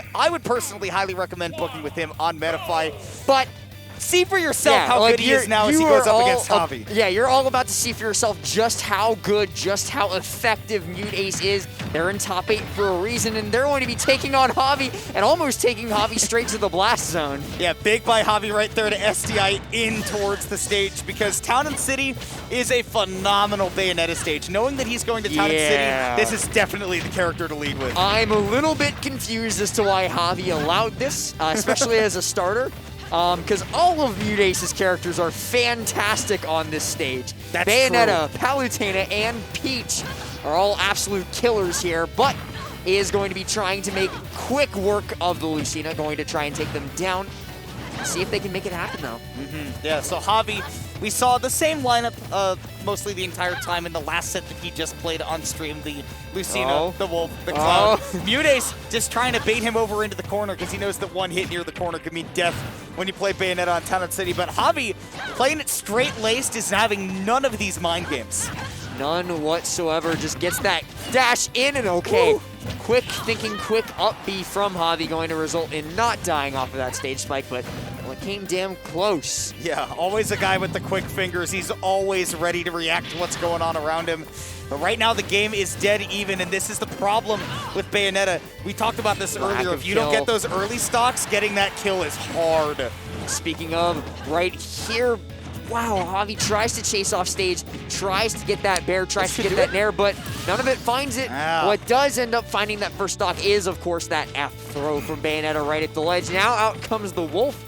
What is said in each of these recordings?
guy I would personally highly recommend booking with him on Metafy. But see for yourself how good he is now as he goes up against Javi. Yeah, you're all about to see for yourself just how good, just how effective MuteAce is. They're in top 8 for a reason, and they're going to be taking on Javi and almost taking Javi straight to the blast zone. Yeah, big by Javi right there to SDI in towards the stage because Town and City is a phenomenal Bayonetta stage. Knowing that he's going to Town and City, this is definitely the character to lead with. I'm a little bit confused as to why Javi allowed this, especially as a starter. Because all of MuteAce's characters are fantastic on this stage. That's Bayonetta, Palutena, and Peach are all absolute killers here, but is going to be trying to make quick work of the Lucina, going to try and take them down. See if they can make it happen, though. Yeah, so Javi, we saw the same lineup mostly the entire time in the last set that he just played on stream. The Lucina, the Wolf, the Cloud. MuteAce just trying to bait him over into the corner because he knows that one hit near the corner could mean death when you play Bayonetta on Town and City. But Javi, playing it straight-laced, is having none of these mind games. None whatsoever. Just gets that dash in and okay. Woo. Quick thinking, quick up B from Javi going to result in not dying off of that stage spike, but it came damn close. Yeah, always a guy with the quick fingers. He's always ready to react to what's going on around him. But right now the game is dead even, and this is the problem with Bayonetta. We talked about this earlier. If you don't get those early stocks, getting that kill is hard. Speaking of, right here, wow, Javi tries to chase off stage, tries to get that bear, tries to get that nair, but none of it finds it. What does end up finding that first stock is, of course, that F throw from Bayonetta right at the ledge. Now out comes the Wolf,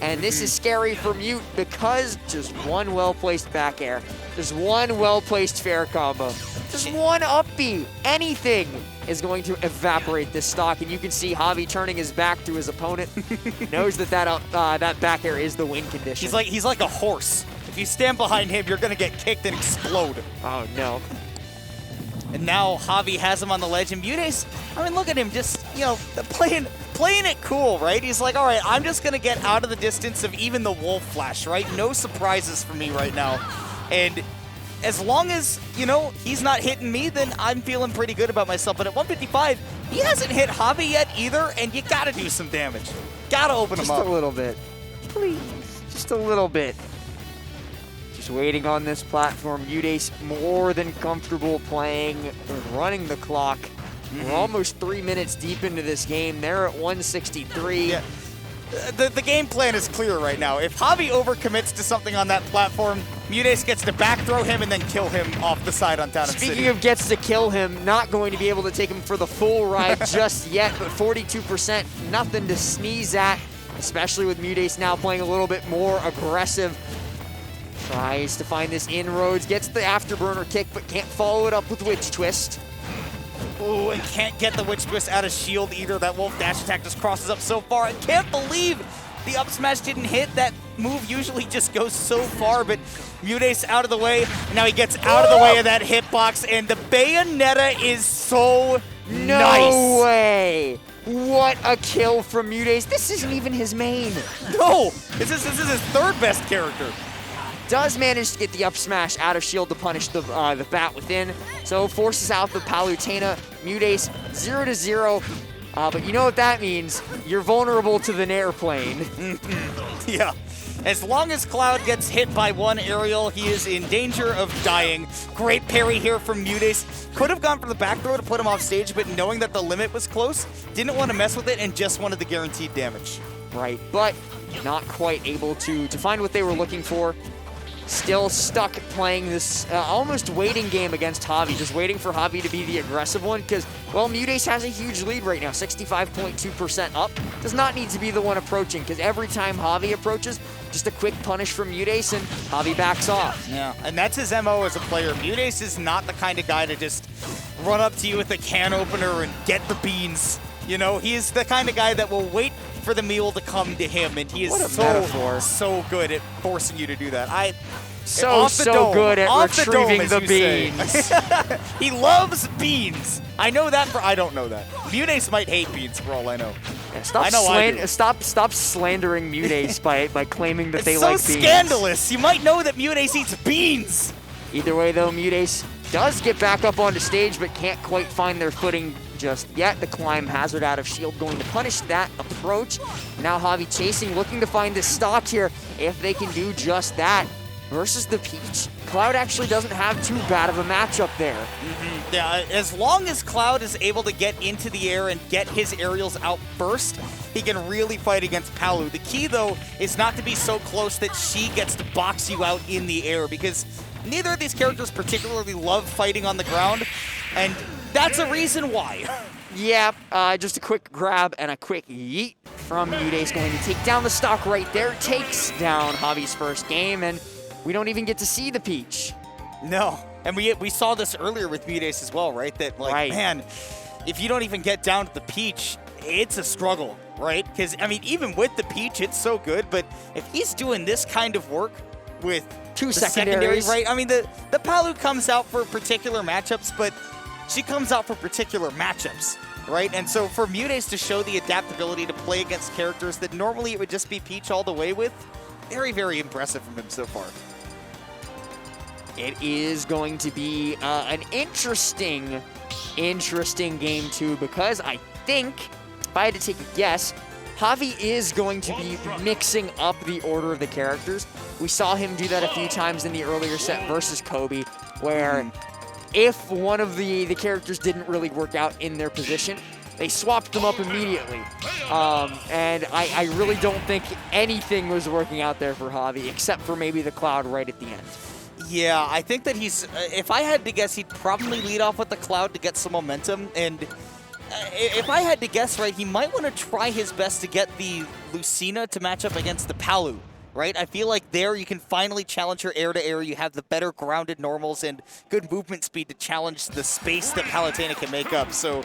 and this is scary for Mute because just one well-placed back air, just one well-placed fair combo, just one up B, anything is going to evaporate this stock, and you can see Javi turning his back to his opponent, knows that that back air is the win condition. He's like a horse. If you stand behind him, you're gonna get kicked and explode. Oh no. And now Javi has him on the ledge, and MuteAce, I mean, look at him just, you know, playing it cool, right? He's like, all right, I'm just gonna get out of the distance of even the Wolf Flash, right? No surprises for me right now. And as long as, you know, he's not hitting me, then I'm feeling pretty good about myself. But at 155, he hasn't hit Javi yet either, and you gotta do some damage. Gotta open him up. Just a little bit. Please. Just a little bit. Just waiting on this platform. MuteAce more than comfortable playing, running the clock. We're almost 3 minutes deep into this game. They're at 163. Yeah. The game plan is clear right now. If Javi overcommits to something on that platform, MuteAce gets to back throw him and then kill him off the side on Town and City. Speaking of gets to kill him, not going to be able to take him for the full ride just yet, but 42%, nothing to sneeze at, especially with MuteAce now playing a little bit more aggressive. Tries to find this inroads, gets the afterburner kick, but can't follow it up with Witch Twist. Ooh, and can't get the Witch Twist out of shield either. That Wolf dash attack just crosses up so far. I can't believe the up smash didn't hit. That move usually just goes so far, but MuteAce out of the way. And now he gets out of the way of that hitbox, and the Bayonetta is so nice. No way! What a kill from MuteAce. This isn't even his main. No, this is his third best character. Does manage to get the up smash out of shield to punish the bat within, so forces out the Palutena. MuteAce 0-0, but you know what that means? You're vulnerable to the Nair plane. Yeah, as long as Cloud gets hit by one aerial, he is in danger of dying. Great parry here from MuteAce. Could have gone for the back throw to put him off stage, but knowing that the limit was close, didn't want to mess with it and just wanted the guaranteed damage. Right, but not quite able to find what they were looking for. Still stuck playing this almost waiting game against Javi, just waiting for Javi to be the aggressive one because, well, MuteAce has a huge lead right now, 65.2% up. Does not need to be the one approaching because every time Javi approaches, just a quick punish from MuteAce and Javi backs off. Yeah, and that's his MO as a player. MuteAce is not the kind of guy to just run up to you with a can opener and get the beans. You know, he is the kind of guy that will wait for the meal to come to him, and he is so good at forcing you to do that. So good at retrieving the beans. He loves beans. I know that I don't know that. MuteAce might hate beans for all I know. Yeah, stop slandering MuteAce by claiming that they like beans. It's so scandalous. You might know that MuteAce eats beans. Either way, though, MuteAce does get back up onto stage, but can't quite find their footing just yet. The climb hazard out of shield going to punish that approach. Now Javi chasing, looking to find this stock here if they can do just that. Versus the Peach, Cloud actually doesn't have too bad of a matchup there. Yeah, as long as Cloud is able to get into the air and get his aerials out first, he can really fight against Palu. The key, though, is not to be so close that she gets to box you out in the air, because neither of these characters particularly love fighting on the ground, and that's a reason why. Yeah, just a quick grab and a quick yeet from MuteAce, going to take down the stock right there. Takes down Javi's first game, and we don't even get to see the Peach. No, and we saw this earlier with MuteAce as well, right? That, like, man, if you don't even get down to the Peach, it's a struggle, right? Because, I mean, even with the Peach, it's so good, but if he's doing this kind of work with two secondaries, right? I mean, the Palu comes out for particular matchups, but she comes out for particular matchups, right? And so for MuteAce to show the adaptability to play against characters that normally it would just be Peach all the way with, very, very impressive from him so far. It is going to be an interesting game too, because I think, if I had to take a guess, Javi is going to be mixing up the order of the characters. We saw him do that a few times in the earlier set versus Kobe, where if one of the characters didn't really work out in their position, they swapped them up immediately. And I really don't think anything was working out there for Javi, except for maybe the Cloud right at the end. Yeah, I think that he's, if I had to guess, he'd probably lead off with the Cloud to get some momentum. And if I had to guess, right, he might want to try his best to get the Lucina to match up against the Palu, right? I feel like there you can finally challenge her air to air. You have the better grounded normals and good movement speed to challenge the space that Palutena can make up. So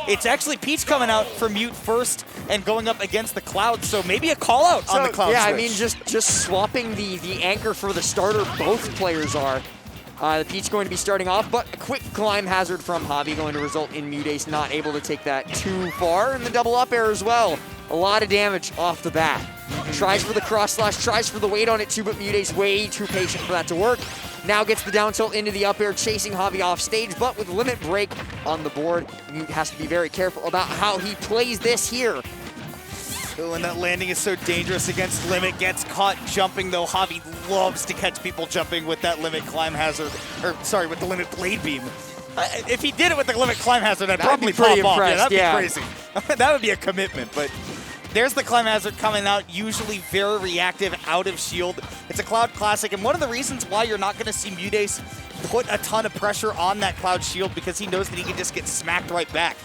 it's actually Peach coming out for Mute first and going up against the Cloud. So maybe a call out on the Cloud yeah, switch. I mean, just swapping the anchor for the starter, both players are. The Peach going to be starting off, but a quick climb hazard from Javi going to result in MuteAce not able to take that too far, and the double up air as well. A lot of damage off the bat. Tries for the cross slash, tries for the weight on it too, but MuteAce way too patient for that to work. Now gets the down tilt into the up air, chasing Javi off stage, but with limit break on the board, Mute has to be very careful about how he plays this here. Oh, and that landing is so dangerous against Limit. Gets caught jumping, though. Javi loves to catch people jumping with that Limit climb hazard. Or, sorry, with the Limit blade beam. If he did it with the Limit climb hazard, I'd probably pop off. Yeah, that'd be crazy. That would be a commitment, but there's the climb hazard coming out, usually very reactive out of shield. It's a Cloud classic, and one of the reasons why you're not going to see MuteAce put a ton of pressure on that Cloud shield, because he knows that he can just get smacked right back.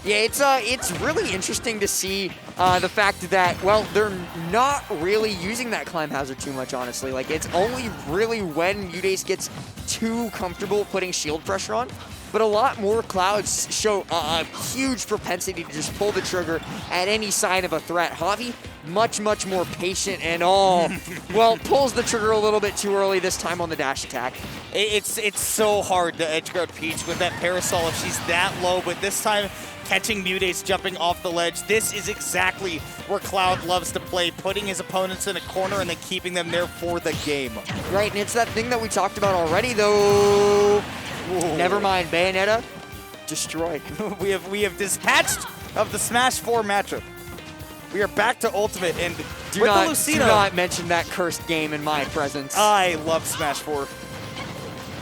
Yeah, it's really interesting to see the fact that, well, they're not really using that climb hazard too much, honestly. Like, it's only really when MuteAce gets too comfortable putting shield pressure on. But a lot more Clouds show a huge propensity to just pull the trigger at any sign of a threat. Javi, much more patient and, well, pulls the trigger a little bit too early this time on the dash attack. It's so hard to edgeguard Peach with that Parasol if she's that low, but this time catching MuteAce jumping off the ledge. This is exactly where Cloud loves to play, putting his opponents in a corner and then keeping them there for the game. Right, and it's that thing that we talked about already, though. Whoa. Never mind, Bayonetta, destroyed. we have dispatched of the Smash 4 matchup. We are back to Ultimate, and do not mention that cursed game in my presence. I love Smash 4.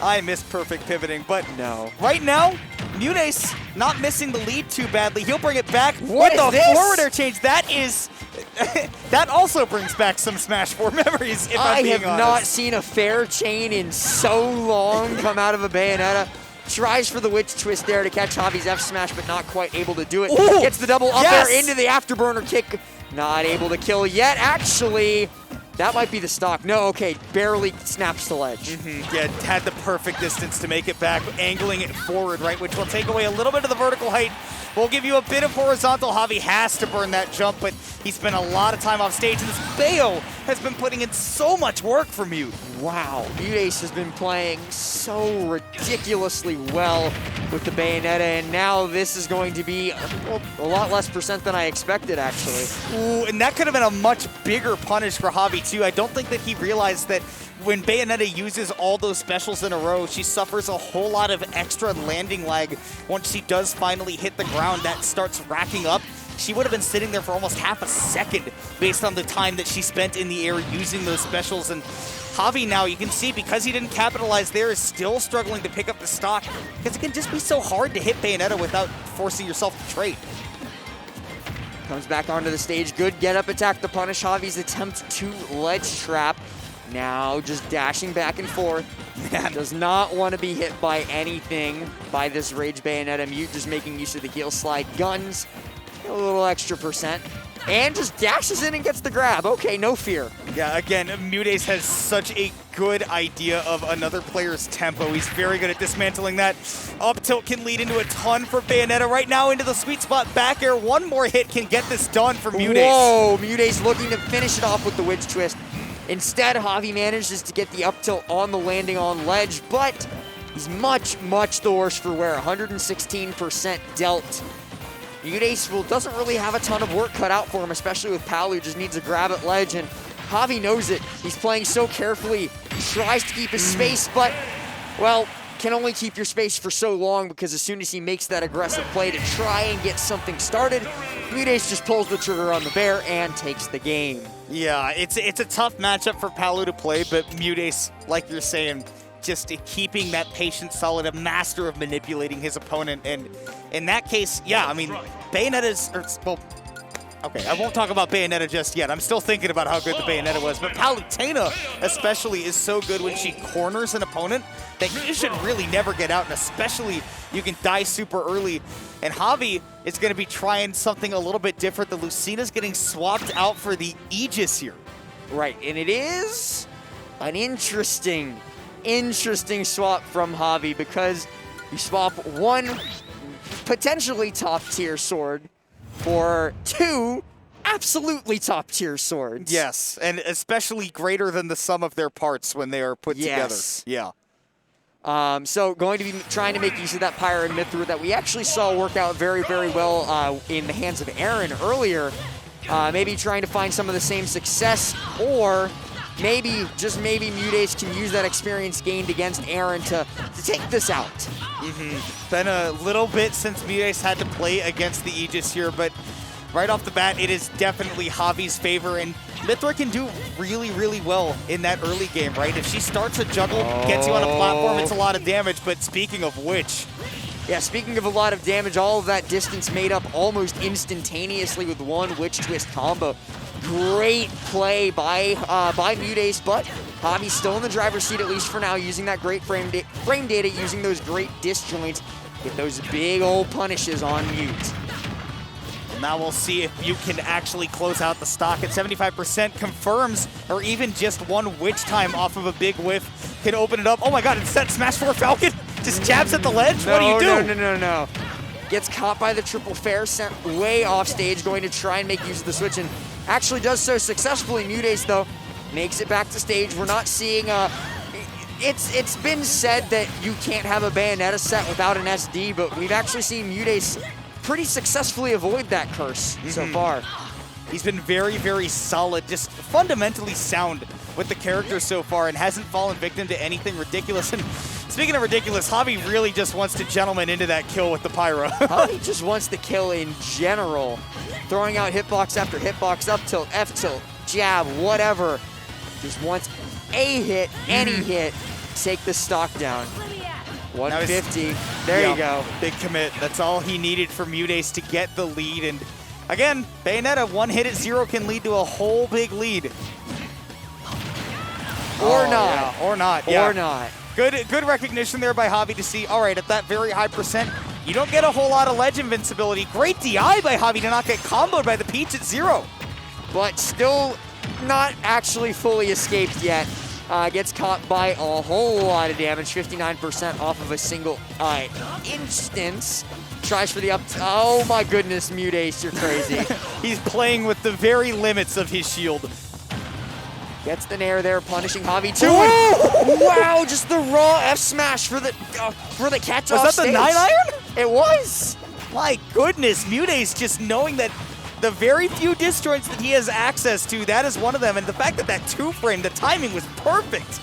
I miss perfect pivoting, but no. Right now, MuteAce not missing the lead too badly. He'll bring it back with the forward air change. That is, that also brings back some Smash 4 memories, if I'm being honest. I have not seen a fair chain in so long come out of a Bayonetta. Tries for the witch twist there to catch Javi's F smash, but not quite able to do it. Ooh, gets the double up air into the afterburner kick. Not able to kill yet, actually. That might be the stock. No, okay, barely snaps the ledge. Yeah, had the perfect distance to make it back, angling it forward, right, which will take away a little bit of the vertical height. We'll give you a bit of horizontal. Javi has to burn that jump, but he spent a lot of time off stage, and this Bayo has been putting in so much work for Mute. Wow, MuteAce has been playing so ridiculously well. with the Bayonetta, and now this is going to be a lot less percent than I expected, actually. Ooh, and that could have been a much bigger punish for Javi, too. I don't think that he realized that when Bayonetta uses all those specials in a row, she suffers a whole lot of extra landing lag. Once she does finally hit the ground, that starts racking up. She would have been sitting there for almost half a second based on the time that she spent in the air using those specials. And Javi now, you can see, because he didn't capitalize there, is still struggling to pick up the stock, because it can just be so hard to hit Bayonetta without forcing yourself to trade. Comes back onto the stage. Good get-up attack to punish Javi's attempt to ledge trap. Now just dashing back and forth. Man. Does not want to be hit by anything by this Rage Bayonetta. Mute just making use of the heel slide guns. A little extra percent. And just dashes in and gets the grab. Okay, no fear. Yeah, again, MuteAce has such a good idea of another player's tempo. He's very good at dismantling that. Up tilt can lead into a ton for Bayonetta. Right now into the sweet spot. Back air, one more hit can get this done for MuteAce. Whoa, MuteAce looking to finish it off with the Witch Twist. Instead, Javi manages to get the up tilt on the landing on ledge, but he's much, much the worse for wear. 116% dealt. MuteAce doesn't really have a ton of work cut out for him, especially with Palu, just needs a grab at ledge, and Javi knows it. He's playing so carefully, tries to keep his space, but, well, can only keep your space for so long, because as soon as he makes that aggressive play to try and get something started, MuteAce just pulls the trigger on the bear and takes the game. Yeah, it's a tough matchup for Palu to play, but MuteAce, like you're saying, just keeping that patience solid, a master of manipulating his opponent. And in that case, yeah, I mean, Bayonetta's, well, okay, I won't talk about Bayonetta just yet. I'm still thinking about how good the Bayonetta was, but Palutena especially is so good when she corners an opponent that you should really never get out, and especially you can die super early. And Javi is going to be trying something a little bit different. The Lucina's getting swapped out for the Aegis here. Right, and it is an interesting swap from Javi, because you swap one potentially top-tier sword for two absolutely top-tier swords. Yes, and especially greater than the sum of their parts when they are put together. Yeah. So going to be trying to make use of that Pyro and Mithril that we actually saw work out very, very well in the hands of Aaron earlier. Maybe trying to find some of the same success, or maybe, just maybe, MuteAce can use that experience gained against Aaron to take this out. Been a little bit since MuteAce had to play against the Aegis here, but right off the bat, it is definitely Javi's favor, and Mithril can do really, really well in that early game, right? If she starts a juggle, gets you on a platform, it's a lot of damage, but speaking of which... Yeah, speaking of a lot of damage, all of that distance made up almost instantaneously with one Witch Twist combo. Great play by MuteAce, but Javi's still in the driver's seat, at least for now, using that great frame data, using those great disjoints, get those big old punishes on Mute. Now we'll see if Mute can actually close out the stock at 75%, confirms, or even just one witch time off of a big whiff can open it up. Oh my god, it's that Smash 4 Falcon? Just jabs at the ledge? No, what do you do? No. Gets caught by the triple fair, sent way off stage, going to try and make use of the switch, and actually does so successfully. MuteAce, though, makes it back to stage. We're not seeing it's been said that you can't have a Bayonetta set without an SD, but we've actually seen MuteAce pretty successfully avoid that curse so far. He's been very, very solid, just fundamentally sound with the character so far, and hasn't fallen victim to anything ridiculous. And speaking of ridiculous, Javi really just wants to gentleman into that kill with the Pyro. Javi just wants to kill in general. Throwing out hitbox after hitbox, up tilt, F tilt, jab, whatever. Just wants a hit, any hit, take the stock down. 150, there you go. Big commit, that's all he needed for MuteAce to get the lead. And again, Bayonetta, one hit at 0 can lead to a whole big lead. Or not. Yeah. Or not, Or not. Good recognition there by Javi to see, all right, at that very high percent, you don't get a whole lot of ledge invincibility. Great DI by Javi to not get comboed by the Peach at 0. But still not actually fully escaped yet. Gets caught by a whole lot of damage, 59% off of a single instance. Tries for the up. Oh my goodness, MuteAce, you're crazy. He's playing with the very limits of his shield. Gets the nair there, punishing Javi too. Wow, just the raw F smash for the catch off Was that the 9-iron? It was. My goodness, MuteAce just knowing that the very few disjoints that he has access to, that is one of them. And the fact that that 2-frame, the timing was perfect.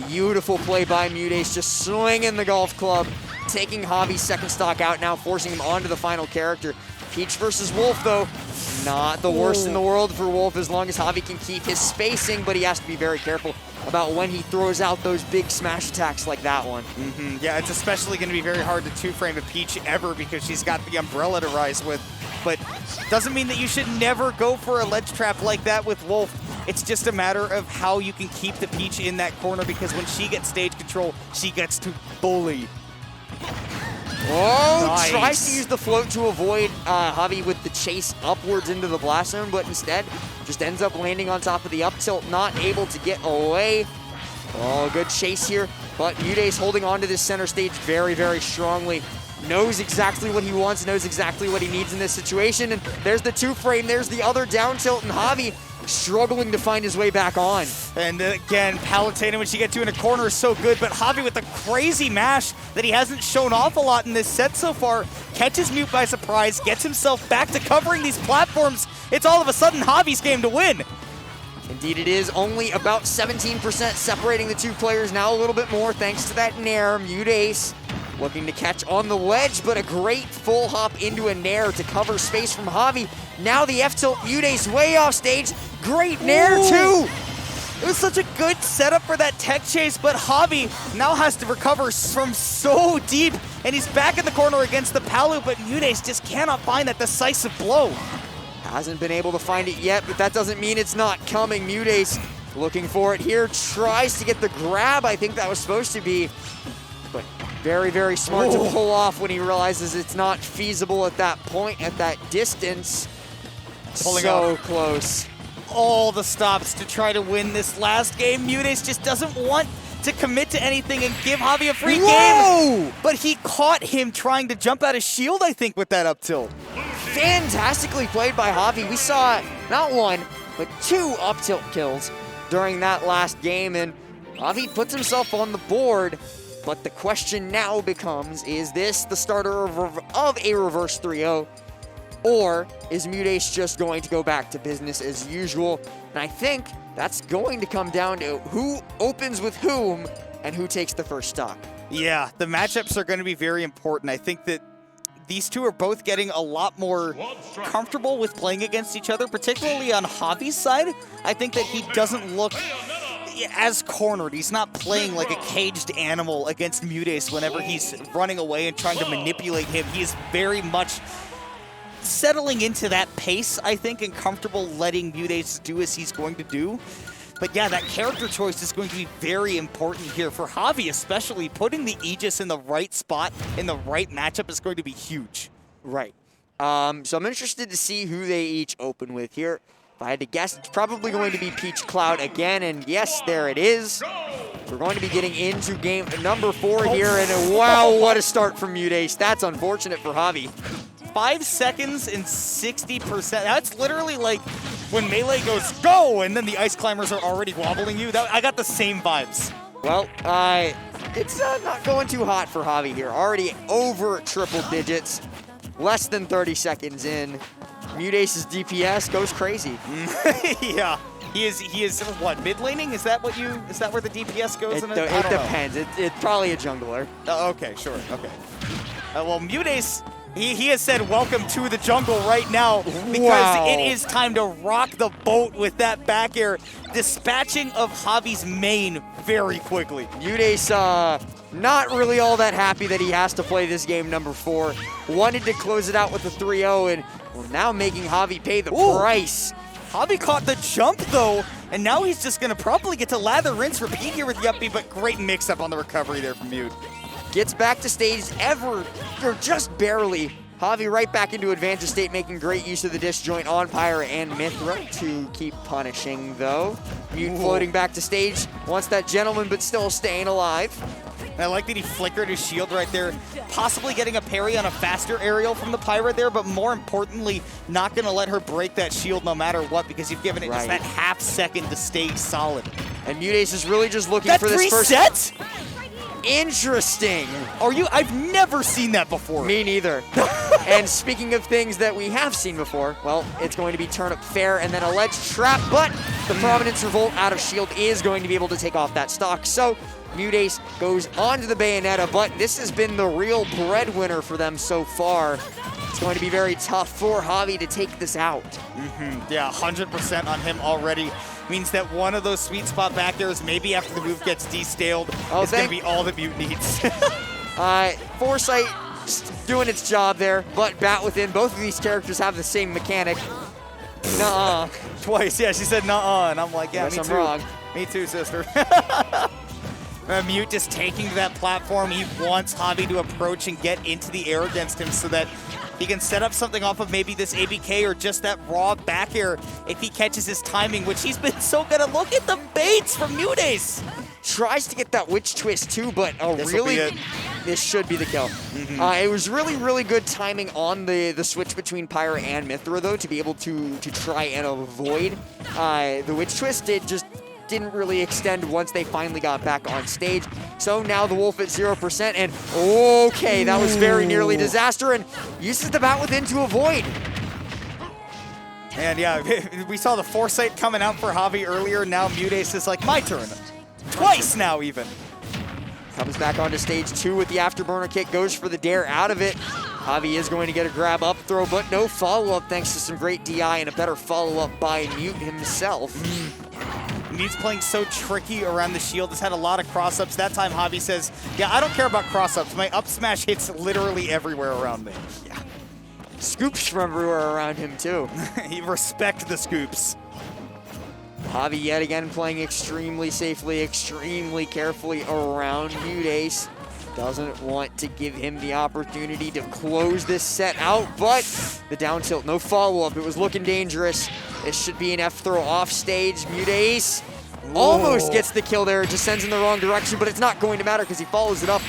Beautiful play by MuteAce, just swinging the golf club, taking Javi's second stock out now, forcing him onto the final character. Peach versus Wolf, though, not the worst in the world for Wolf as long as Javi can keep his spacing, but he has to be very careful about when he throws out those big smash attacks like that one. Yeah, it's especially going to be very hard to 2-frame a Peach ever because she's got the umbrella to rise with, but doesn't mean that you should never go for a ledge trap like that with Wolf. It's just a matter of how you can keep the Peach in that corner because when she gets stage control, she gets to bully. Oh, nice. Tries to use the float to avoid Javi with the chase upwards into the blast zone, but instead just ends up landing on top of the up tilt, not able to get away. Oh, good chase here, but MuteAce holding on to this center stage very, very strongly. Knows exactly what he wants, knows exactly what he needs in this situation, and there's the 2-frame, there's the other down tilt, and Javi struggling to find his way back on. And again, Palutena, when she gets you in a corner, is so good, but Javi with the crazy mash that he hasn't shown off a lot in this set so far, catches Mute by surprise, gets himself back to covering these platforms. It's all of a sudden Javi's game to win. Indeed it is, only about 17% separating the two players, now a little bit more thanks to that nair. MuteAce looking to catch on the ledge, but a great full hop into a nair to cover space from Javi. Now the F-tilt, MuteAce way off stage. Great nair too! It was such a good setup for that tech chase, but Javi now has to recover from so deep, and he's back in the corner against the Palu, but MuteAce just cannot find that decisive blow. Hasn't been able to find it yet, but that doesn't mean it's not coming. MuteAce looking for it here, tries to get the grab I think that was supposed to be, but very, very smart to pull off when he realizes it's not feasible at that point, at that distance. Pulling so up. Close. All the stops to try to win this last game. MuteAce just doesn't want to commit to anything and give Javi a free game. But he caught him trying to jump out of shield, I think, with that up tilt. Fantastically played by Javi. We saw not one, but 2 up tilt kills during that last game, and Javi puts himself on the board. But the question now becomes, is this the starter of a reverse 3-0? Or is MuteAce just going to go back to business as usual? And I think that's going to come down to who opens with whom and who takes the first stock. Yeah, the matchups are going to be very important. I think that these two are both getting a lot more comfortable with playing against each other, particularly on Javi's side. I think that he doesn't look as cornered. He's not playing like a caged animal against MuteAce whenever he's running away and trying to manipulate him. He is very much settling into that pace, I think, and comfortable letting MuteAce do as he's going to do. But yeah, that character choice is going to be very important here for Javi, especially putting the Aegis in the right spot, in the right matchup is going to be huge. Right. So I'm interested to see who they each open with here. If I had to guess, it's probably going to be Peach Cloud again, and yes, there it is. We're going to be getting into game number 4 here, and wow, what a start from MuteAce. That's unfortunate for Javi. 5 seconds and 60%. That's literally like when Melee goes, go, and then the ice climbers are already wobbling you. I got the same vibes. Well, it's not going too hot for Javi here. Already over triple digits, less than 30 seconds in. MuteAce's DPS goes crazy. Yeah, he is what, mid laning? Is that where the DPS goes? It depends. It's probably a jungler. Okay, sure. Okay. Well, MuteAce, he has said welcome to the jungle right now because it is time to rock the boat with that back air, dispatching of Javi's main very quickly. MuteAce, not really all that happy that he has to play this game number 4. Wanted to close it out with a 3-0, and well, now making Javi pay the price. Javi caught the jump, though, and now he's just going to probably get to lather, rinse, repeat here with the up B, but great mix-up on the recovery there from Mute. Gets back to stage or just barely. Javi right back into advantage state, making great use of the disjoint on Pyra and Mythra to keep punishing, though. Mute floating back to stage, wants that gentleman, but still staying alive. And I like that he flickered his shield right there, possibly getting a parry on a faster aerial from the Pyra there, but more importantly, not going to let her break that shield no matter what, because you've given it just that half second to stay solid. And MuteAce is really just looking for this first... sets? Interesting. I've never seen that before. Me neither. And speaking of things that we have seen before, well, it's going to be turnip fair and then a ledge trap, but the Providence Revolt out of shield is going to be able to take off that stock. So MuteAce goes on to the Bayonetta, but this has been the real breadwinner for them so far. It's going to be very tough for Javi to take this out. Yeah, 100% on him already. Means that one of those sweet spot back airs, maybe after the move gets destaled, is going to be all that Mute needs. Foresight doing its job there, but Bat Within, both of these characters have the same mechanic. Nuh-uh. Twice, yeah, she said nuh-uh, and I'm like, yeah, Guess me I'm too. wrong. Me too, sister. Mute just taking to that platform. He wants Javi to approach and get into the air against him so that he can set up something off of maybe this ABK or just that raw back air if he catches his timing, which he's been so good at. Look at the baits from MuteAce. Tries to get that witch twist too, but this should be the kill. It was really, really good timing on the switch between Pyra and Mythra, though, to be able to try and avoid the witch twist. It just didn't really extend once they finally got back on stage. So now the Wolf at 0%, and okay, that was very nearly disaster, and uses the Bat Within to avoid. And yeah, we saw the Foresight coming out for Javi earlier. Now MuteAce is like, my turn. Twice now even. Comes back onto stage 2 with the afterburner kick, goes for the dare out of it. Javi is going to get a grab up throw, but no follow-up thanks to some great DI and a better follow-up by Mute himself. Mute's playing so tricky around the shield. Has had a lot of cross-ups. That time Javi says, yeah, I don't care about cross-ups. My up smash hits literally everywhere around me. Yeah. Scoops from everywhere around him too. He respect the scoops. Javi yet again playing extremely safely, extremely carefully around MuteAce. Doesn't want to give him the opportunity to close this set out, but the down tilt, no follow-up. It was looking dangerous. This should be an F throw off stage. MuteAce almost gets the kill there. It just sends in the wrong direction, but it's not going to matter because he follows it up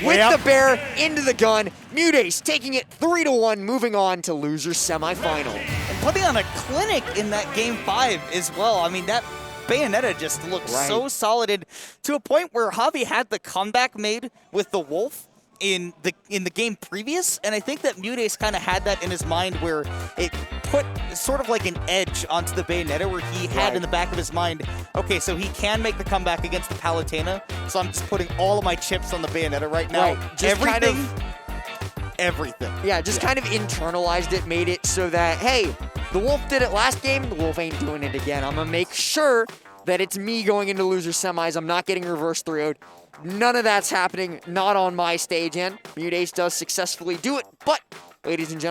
with the bear into the gun. MuteAce taking it 3-1, moving on to loser semifinal. And putting on a clinic in that game 5 as well. I mean, that Bayonetta just looked so solid, and to a point where Javi had the comeback made with the Wolf in the game previous, and I think that MuteAce kind of had that in his mind where it put sort of like an edge onto the Bayonetta where he had in the back of his mind, okay, so he can make the comeback against the Palutena, so I'm just putting all of my chips on the Bayonetta right now. Just everything. Yeah, just kind of internalized it, made it so that, hey, the Wolf did it last game, the Wolf ain't doing it again. I'm going to make sure that it's me going into loser semis. I'm not getting reverse 3-0'd. None of that's happening, not on my stage, and MuteAce does successfully do it. But, ladies and gentlemen,